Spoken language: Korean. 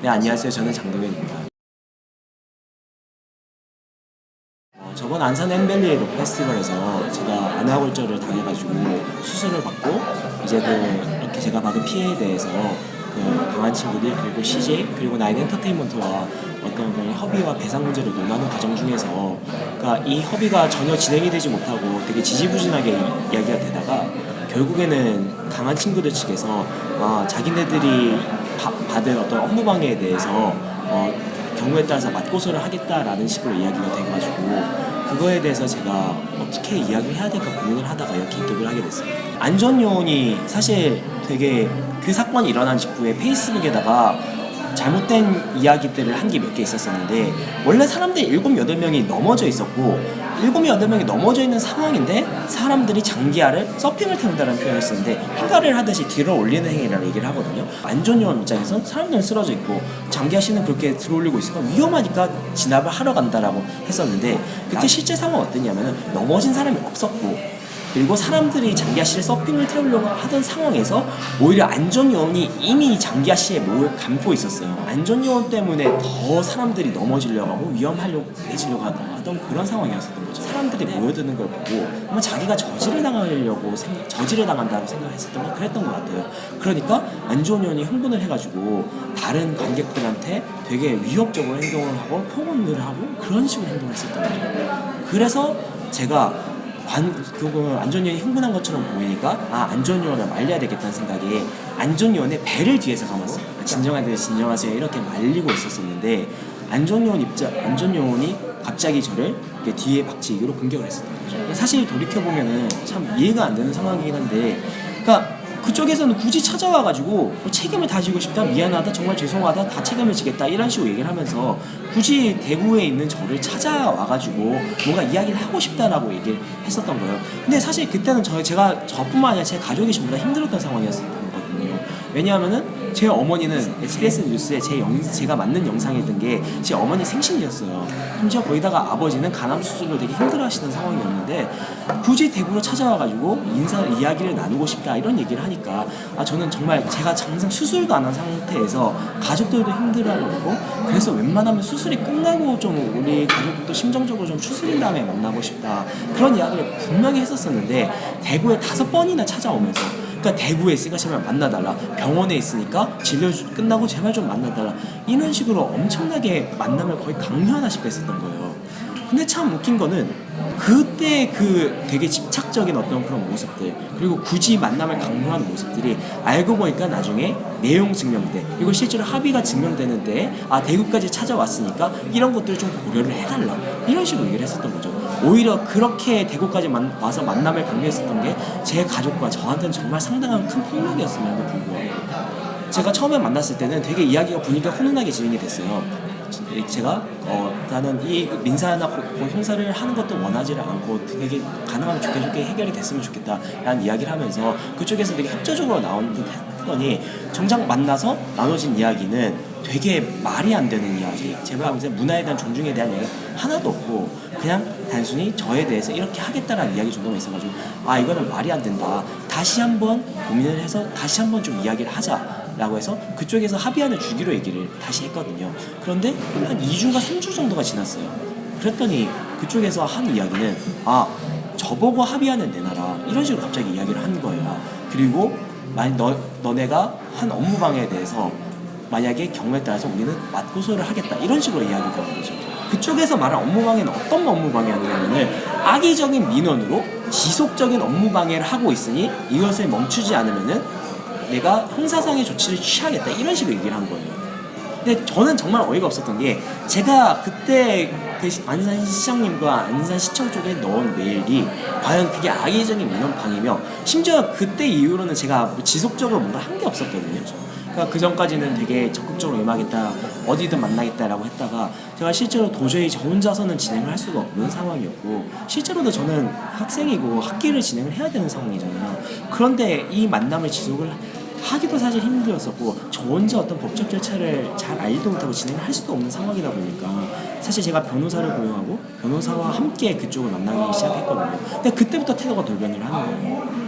네, 안녕하세요. 저는 장동현입니다. 저번 안산 엠벨리 록 페스티벌에서 제가 안화골절을 당해가지고 수술을 받고 이제 이렇게 제가 받은 피해에 대해서 강한 친구들 그리고 CJ 그리고 나인 엔터테인먼트와 어떤 협의와 배상 문제를 논하는 과정 중에서 그러니까 이 협의가 전혀 진행이 되지 못하고 되게 지지부진하게 이야기가 되다가 결국에는 강한 친구들 측에서 자기네들이 받은 어떤 업무 방해에 대해서 경우에 따라서 맞고소를 하겠다라는 식으로 이야기가 돼가지고 그거에 대해서 제가 어떻게 이야기를 해야 될까 고민을 하다가 이렇게 인터뷰를 하게 됐습니다. 안전요원이 사실 되게 그 사건이 일어난 직후에 페이스북에다가 잘못된 이야기들을 한 게 몇 개 있었었는데 원래 사람들이 7, 8명이 넘어져 있었고 7, 8명이 넘어져 있는 상황인데 사람들이 장기하를 서핑을 태운다는 표현을 쓰는데 행가를 하듯이 들어 올리는 행위라고 얘기를 하거든요. 안전요원 입장에선 사람들은 쓰러져 있고 장기하 씨는 그렇게 들어 올리고 있으니까 위험하니까 진압을 하러 간다라고 했었는데 그때 실제 상황은 어땠냐면은 넘어진 사람이 없었고 그리고 사람들이 장기하 씨를 서핑을 태우려고 하던 상황에서 오히려 안전요원이 이미 장기하 씨의 목을 감고 있었어요. 안전요원 때문에 더 사람들이 넘어지려고 하고 위험하려고 해지려고 하던 그런 상황이었었던 거죠. 사람들이 모여드는 걸 보고 아마 자기가 저지를 당한다고 생각했었던 거 그랬던 것 같아요. 그러니까 안전요원이 흥분을 해가지고 다른 관객들한테 되게 위협적으로 행동을 하고 폭언을 하고 그런 식으로 행동을 했었던 거죠. 그래서 제가 안전요원이 흥분한 것처럼 보이니까 안전요원을 말려야 되겠다는 생각에 안전요원의 배를 뒤에서 감았어요. 진정하세요 이렇게 말리고 있었었는데 안전요원이 갑자기 저를 뒤에 박치기로 공격을 했었던 거죠. 사실 돌이켜보면은 참 이해가 안 되는 상황이긴 한데 그러니까 그쪽에서는 굳이 찾아와가지고 책임을 다 지고 싶다, 미안하다, 정말 죄송하다, 다 책임을 지겠다 이런 식으로 얘기를 하면서 굳이 대구에 있는 저를 찾아와가지고 뭔가 이야기를 하고 싶다라고 얘기를 했었던 거예요. 근데 사실 그때는 저뿐만 아니라 제 가족이 전부 다 힘들었던 상황이었던 거거든요. 왜냐하면은 제 어머니는 SBS 뉴스에 제가 맞는 영상에 뜬 게 제 어머니 생신이었어요. 심지어 거기다가 아버지는 간암 수술로 되게 힘들어하시는 상황이었는데 굳이 대구로 찾아와가지고 이야기를 나누고 싶다 이런 얘기를 하니까 저는 정말 제가 항상 수술도 안 한 상태에서 가족들도 힘들어하고 그래서 웬만하면 수술이 끝나고 좀 우리 가족도 심정적으로 좀 추스린 다음에 만나고 싶다 그런 이야기를 분명히 했었었는데 대구에 5번이나 찾아오면서 그러니까 대구에 있으니까 제발 만나달라, 병원에 있으니까 진료 끝나고 제발 좀 만나달라 이런 식으로 엄청나게 만남을 거의 강요하다시피 했었던 거예요. 근데 참 웃긴 거는 그때 되게 집착적인 어떤 그런 모습들 그리고 굳이 만남을 강요하는 모습들이 알고 보니까 나중에 내용 증명돼 이거 실제로 합의가 증명되는데 대구까지 찾아왔으니까 이런 것들을 좀 고려를 해달라 이런 식으로 얘기를 했었던 거죠. 오히려 그렇게 대구까지 와서 만남을 강요했었던 게 제 가족과 저한테는 정말 상당한 큰 폭력이었음에도 불구하고 제가 처음에 만났을 때는 되게 이야기가 분위기가 훈훈하게 진행이 됐어요. 제가 나는 이 민사나 형사를 하는 것도 원하지를 않고 되게 가능하면 좋게 해결이 됐으면 좋겠다 라는 이야기를 하면서 그쪽에서 되게 협조적으로 나온 듯 했더니 정작 만나서 나눠진 이야기는 되게 말이 안 되는 이야기 제가 이제 문화에 대한 존중에 대한 얘기가 하나도 없고 그냥 단순히 저에 대해서 이렇게 하겠다라는 이야기 정도만 있어가지고 이거는 말이 안 된다 다시 한번 고민을 해서 다시 한번 좀 이야기를 하자 라고 해서 그쪽에서 합의안을 주기로 얘기를 다시 했거든요. 그런데 한 2주가 3주 정도가 지났어요. 그랬더니 그쪽에서 한 이야기는 저보고 합의안을 내놔라 이런 식으로 갑자기 이야기를 한 거예요. 그리고 만약 너네가 한 업무방해에 대해서 만약에 경우에 따라서 우리는 맞고소를 하겠다 이런 식으로 이야기가 온 거죠. 그쪽에서 말한 업무방해는 어떤 업무방해냐면은 악의적인 민원으로 지속적인 업무방해를 하고 있으니 이것을 멈추지 않으면은 내가 형사상의 조치를 취하겠다 이런 식으로 얘기를 한 거예요. 근데 저는 정말 어이가 없었던 게 제가 그때 안산시장님과 안산시청 쪽에 넣은 메일이 과연 그게 악의적인 민원방이며 심지어 그때 이후로는 제가 지속적으로 뭔가 한 게 없었거든요. 그러니까 그 전까지는 되게 적극적으로 임하겠다 어디든 만나겠다라고 했다가 제가 실제로 도저히 저 혼자서는 진행을 할 수가 없는 상황이었고 실제로도 저는 학생이고 학기를 진행을 해야 되는 상황이잖아요. 그런데 이 만남을 지속을 하기도 사실 힘들었었고 저 혼자 어떤 법적 절차를 잘 알지도 못하고 진행을 할 수도 없는 상황이다 보니까 사실 제가 변호사를 고용하고 변호사와 함께 그쪽을 만나기 시작했거든요. 근데 그때부터 태도가 돌변을 하는 거예요.